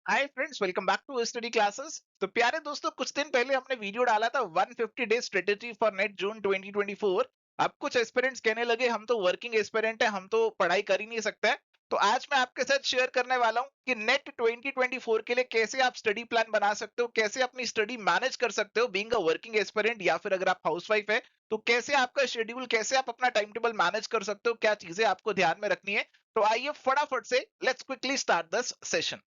Hi friends, welcome back to study classes. तो प्यारे दोस्तों, कुछ दिन पहले हमने वीडियो डाला था 150 डे स्ट्रेटेजी फॉर नेट जून 2024। अब कुछ एस्पिरेंट्स कहने लगे हम तो वर्किंग एस्पिरेंट है, हम तो पढ़ाई कर ही नहीं सकते हैं। तो आज मैं आपके साथ शेयर करने वाला हूं कि नेट 2024 के लिए कैसे आप स्टडी प्लान बना सकते हो, कैसे अपनी स्टडी मैनेज कर सकते हो बीइंग अ वर्किंग एस्पिरेंट, या फिर अगर आप हाउसवाइफ है तो कैसे आपका शेड्यूल, कैसे आप अपना टाइम टेबल मैनेज कर सकते हो, क्या चीजें आपको ध्यान में रखनी है। तो आइए फटाफट से let's quickly start this session.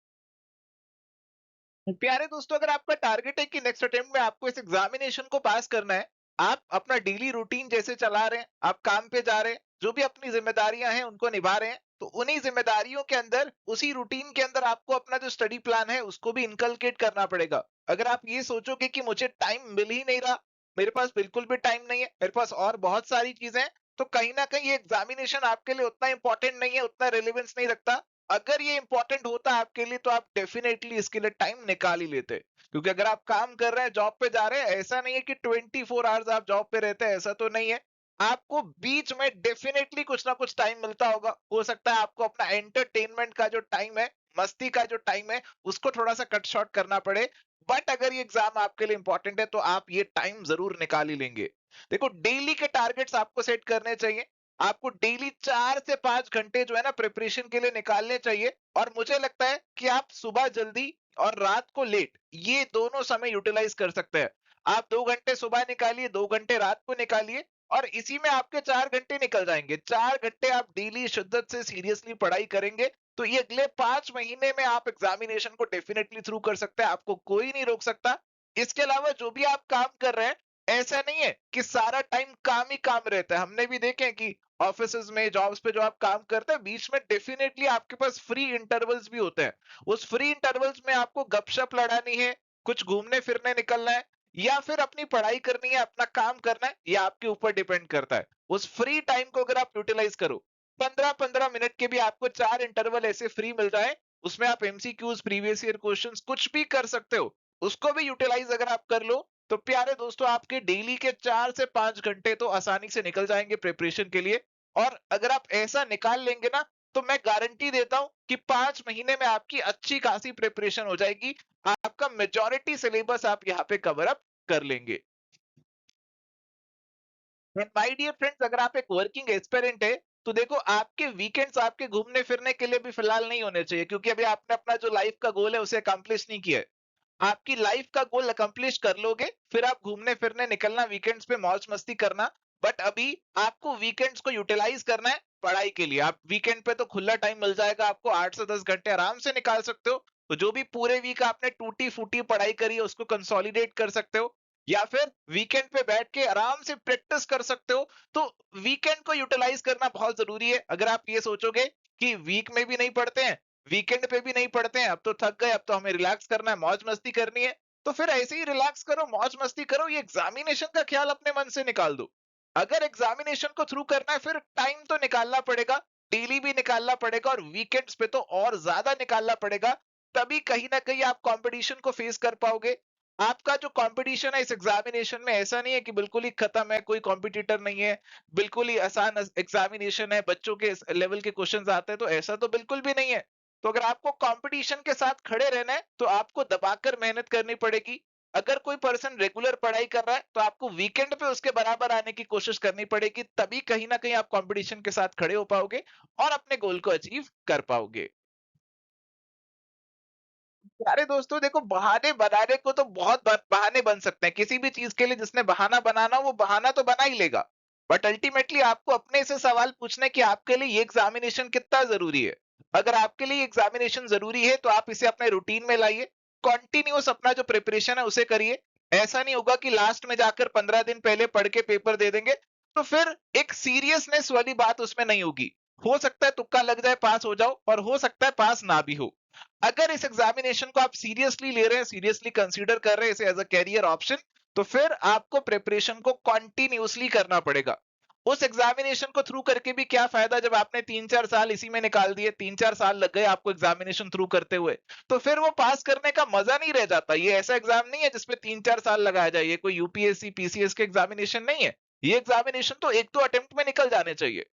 प्यारे दोस्तों, अगर आपका टारगेट है कि नेक्स्ट अटेम्प्ट में आपको इस एग्जामिनेशन को पास करना है, आप अपना डेली रूटीन जैसे चला रहे हैं, आप काम पे जा रहे हैं, जो भी अपनी जिम्मेदारियां हैं उनको निभा रहे हैं, तो उन्हीं जिम्मेदारियों के अंदर, उसी रूटीन के अंदर आपको अपना जो स्टडी प्लान है उसको भी इनकलकेट करना पड़ेगा। अगर आप ये सोचोगे कि मुझे टाइम मिल ही नहीं रहा, मेरे पास बिल्कुल भी टाइम नहीं है, मेरे पास और बहुत सारी चीजें हैं, तो कहीं ना कहीं ये एग्जामिनेशन आपके लिए उतना इंपॉर्टेंट नहीं है, उतना रेलेवेंस नहीं रखता। अगर ये इंपॉर्टेंट होता आपके लिए तो आप डेफिनेटली इसके लिए टाइम निकाल ही लेते, क्योंकि अगर आप काम कर रहे हैं, जॉब पे जा रहे हैं, ऐसा नहीं है कि 24 आवर्स आप जॉब पे रहते हैं, ऐसा तो नहीं है। आपको बीच में डेफिनेटली कुछ ना कुछ टाइम मिलता होगा। हो सकता है आपको अपना एंटरटेनमेंट का जो टाइम है, मस्ती का जो टाइम है, उसको थोड़ा सा कट शॉर्ट करना पड़े। बट अगर ये एग्जाम आपके लिए इंपॉर्टेंट है तो आप ये टाइम जरूर निकाल ही लेंगे। देखो, डेली के टारगेट्स आपको सेट करने चाहिए। आपको डेली 4 से 5 घंटे जो है ना प्रिपरेशन के लिए निकालने चाहिए। और मुझे लगता है कि आप सुबह जल्दी और रात को लेट, ये दोनों समय यूटिलाइज कर सकते हैं। आप 2 घंटे सुबह निकालिए, 2 घंटे रात को निकालिए, और इसी में आपके 4 घंटे निकल जाएंगे। 4 घंटे आप डेली शिद्दत से सीरियसली पढ़ाई करेंगे तो ये अगले 5 महीने में आप एग्जामिनेशन को डेफिनेटली थ्रू कर सकते हैं, आपको कोई नहीं रोक सकता। इसके अलावा जो भी आप काम कर रहे हैं, ऐसा नहीं है कि सारा टाइम काम ही काम रहता है। हमने भी देखे कि ऑफिस में, जॉब्स पे जो आप काम करते हैं, बीच में डेफिनेटली आपके पास फ्री इंटरवल्स भी होते हैं। उस फ्री इंटरवल्स में आपको गपशप लड़ानी है, कुछ घूमने फिरने निकलना है, या फिर अपनी पढ़ाई करनी है, अपना काम करना है, ये आपके ऊपर डिपेंड करता है। उस फ्री टाइम को अगर आप यूटिलाइज करो, 15-15 मिनट के भी आपको 4 इंटरवल ऐसे फ्री मिल जाए, उसमें आप एमसीक्यूज, प्रीवियस ईयर क्वेश्चंस कुछ भी कर सकते हो, उसको भी यूटिलाइज अगर आप कर लो, तो प्यारे दोस्तों आपके डेली के 4 से 5 घंटे तो आसानी से निकल जाएंगे प्रिपरेशन के लिए। और अगर आप ऐसा निकाल लेंगे ना, तो मैं गारंटी देता हूं कि 5 महीने में आपकी अच्छी खासी प्रिपरेशन हो जाएगी। आपका मेजॉरिटी सिलेबस आप यहाँ पे कवर अप कर लेंगे। माय डियर फ्रेंड्स, अगर आप एक वर्किंग एस्पिरेंट है, तो देखो, आपके वीकेंड्स आपके घूमने फिरने के लिए भी फिलहाल नहीं होने चाहिए, क्योंकि अभी आपने अपना जो लाइफ का गोल है उसे अकम्प्लिश नहीं किया है। आपकी लाइफ का गोल अकम्प्लिश कर लोगे, फिर आप घूमने फिरने निकलना, वीकेंड्स पे मौज मस्ती करना। बट अभी आपको वीकेंड्स को यूटिलाइज करना है पढ़ाई के लिए। आप वीकेंड पे तो खुला टाइम मिल जाएगा आपको, 8 से 10 घंटे आराम से निकाल सकते हो। तो जो भी पूरे वीक आपने टूटी फूटी पढ़ाई करी है उसको कंसोलिडेट कर सकते हो, या फिर वीकेंड पे बैठ के आराम से प्रैक्टिस कर सकते हो। तो वीकेंड को यूटिलाइज करना बहुत जरूरी है। अगर आप ये सोचोगे कि वीक में भी नहीं पढ़ते हैं, वीकेंड पे भी नहीं पढ़ते हैं, अब तो थक गए, अब तो हमें रिलैक्स करना है, मौज मस्ती करनी है, तो फिर ऐसे ही रिलैक्स करो, मौज मस्ती करो, ये एग्जामिनेशन का ख्याल अपने मन से निकाल दो। अगर एग्जामिनेशन को थ्रू करना है, फिर टाइम तो निकालना पड़ेगा, डेली भी निकालना पड़ेगा, और वीकेंड्स पे तो और ज्यादा निकालना पड़ेगा। तभी कहीं ना कहीं आप कंपटीशन को फेस कर पाओगे। आपका जो कंपटीशन है इस एग्जामिनेशन में, ऐसा नहीं है कि बिल्कुल ही खत्म है, कोई कॉम्पिटिटर नहीं है, बिल्कुल ही आसान एग्जामिनेशन है, बच्चों के लेवल के क्वेश्चंस आते हैं, तो ऐसा तो बिल्कुल भी नहीं है। तो अगर आपको कंपटीशन के साथ खड़े रहना है तो आपको दबाकर मेहनत करनी पड़ेगी। अगर कोई पर्सन रेगुलर पढ़ाई कर रहा है तो आपको वीकेंड पे उसके बराबर आने की कोशिश करनी पड़ेगी, तभी कहीं ना कहीं आप कंपटीशन के साथ खड़े हो पाओगे और अपने गोल को अचीव कर पाओगे। अरे दोस्तों, देखो, बहाने बनाने को तो बहुत बहाने बन सकते हैं। किसी भी चीज के लिए जिसने बहाना बनाना वो बहाना तो बना ही लेगा। बट अल्टीमेटली आपको अपने से सवाल पूछना है कि आपके लिए ये एग्जामिनेशन कितना जरूरी है। अगर आपके लिए एग्जामिनेशन जरूरी है तो आप इसे अपने रूटीन में लाइए, कॉन्टिन्यूस अपना जो प्रिपरेशन है उसे करिए। ऐसा नहीं होगा कि लास्ट में जाकर 15 दिन पहले पढ़ के पेपर दे देंगे, तो फिर एक सीरियसनेस वाली बात उसमें नहीं होगी। हो सकता है तुक्का लग जाए, पास हो जाओ, और हो सकता है पास ना भी हो। अगर इस एग्जामिनेशन को आप सीरियसली ले रहे हैं, सीरियसली कंसीडर कर रहे हैं इसे एज अ कैरियर ऑप्शन, तो फिर आपको प्रिपरेशन को कॉन्टिन्यूसली करना पड़ेगा। उस एग्जामिनेशन को थ्रू करके भी क्या फायदा जब आपने 3-4 साल इसी में निकाल दिए, 3-4 साल लग गए आपको एग्जामिनेशन थ्रू करते हुए, तो फिर वो पास करने का मजा नहीं रह जाता। ये ऐसा एग्जाम नहीं है जिसमें 3-4 साल लगाया जाए, ये कोई यूपीएससी पीसीएस के एग्जामिनेशन नहीं है। ये एग्जामिनेशन तो 1-2 अटेम्प्ट में निकल जाने चाहिए।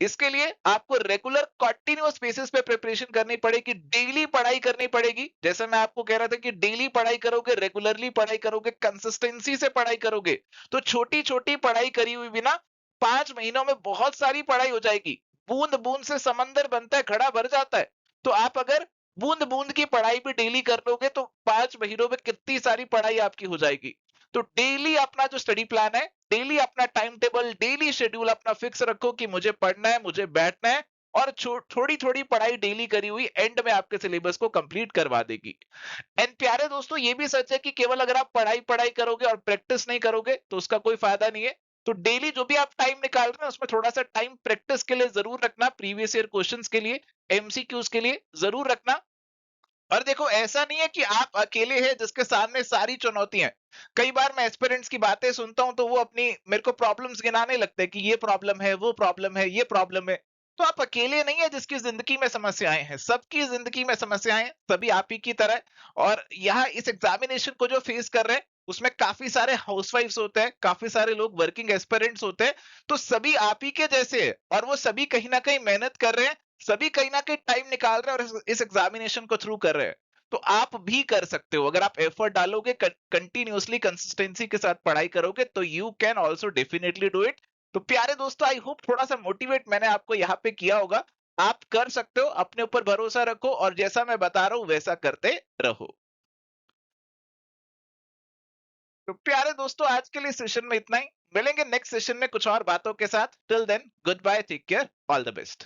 इसके लिए आपको रेगुलर कंटिन्यूअस बेसिस पे प्रिपरेशन करनी पड़ेगी, डेली पढ़ाई करनी पड़ेगी। जैसे मैं आपको कह रहा था कि डेली पढ़ाई करोगे, रेगुलरली पढ़ाई करोगे, कंसिस्टेंसी से पढ़ाई करोगे, तो छोटी छोटी पढ़ाई करी हुई भी ना 5 महीनों में बहुत सारी पढ़ाई हो जाएगी। बूंद बूंद से समंदर बनता है, घड़ा भर जाता है। तो आप अगर बूंद बूंद की पढ़ाई भी डेली कर लोगे तो 5 महीनों में कितनी सारी पढ़ाई आपकी हो जाएगी। तो डेली अपना जो स्टडी प्लान है, डेली अपना टाइम टेबल, डेली शेड्यूल अपना फिक्स रखो कि मुझे पढ़ना है, मुझे बैठना है, और थोड़ी थोड़ी पढ़ाई डेली करी हुई एंड में आपके सिलेबस को कंप्लीट करवा देगी। एंड प्यारे दोस्तों, ये भी सच है कि केवल अगर आप पढ़ाई पढ़ाई करोगे और प्रैक्टिस नहीं करोगे तो उसका कोई फायदा नहीं है। तो डेली जो भी आप टाइम निकाल रहे हैं उसमें थोड़ा सा टाइम प्रैक्टिस के लिए जरूर रखना, प्रीवियस ईयर क्वेश्चंस के लिए, एमसीक्यूज के लिए जरूर रखना। और देखो, ऐसा नहीं है कि आप अकेले हैं जिसके सामने सारी चुनौतियां हैं। कई बार मैं एस्पिरेंट्स की बातें सुनता हूं तो वो अपनी मेरे को प्रॉब्लम्स गिनाने लगते हैं कि ये प्रॉब्लम है, वो प्रॉब्लम है, ये प्रॉब्लम है। तो आप अकेले नहीं है जिसकी जिंदगी में समस्याएं हैं, सबकी जिंदगी में समस्याएं हैं, सभी आप ही की तरह है। और यहाँ इस एग्जामिनेशन को जो फेस कर रहे हैं उसमें काफी सारे हाउसवाइफ्स होते हैं, काफी सारे लोग वर्किंग एस्पिरेंट्स होते हैं। तो सभी आप ही के जैसे हैं और वो सभी कहीं ना कहीं मेहनत कर रहे हैं, सभी कहीं ना कहीं टाइम निकाल रहे हैं और इस एग्जामिनेशन को थ्रू कर रहे हैं। तो आप भी कर सकते हो, अगर आप एफर्ट डालोगे, कंटिन्यूअसली कंसिस्टेंसी के साथ पढ़ाई करोगे तो you can also definitely do it. तो प्यारे दोस्तों, आई होप थोड़ा सा मोटिवेट मैंने आपको यहाँ पे किया होगा। आप कर सकते हो, अपने ऊपर भरोसा रखो और जैसा मैं बता रहा हूं वैसा करते रहो। तो प्यारे दोस्तों, आज के लिए सेशन में इतना ही। मिलेंगे नेक्स्ट सेशन में कुछ और बातों के साथ। Till then, good bye, take care, all the best.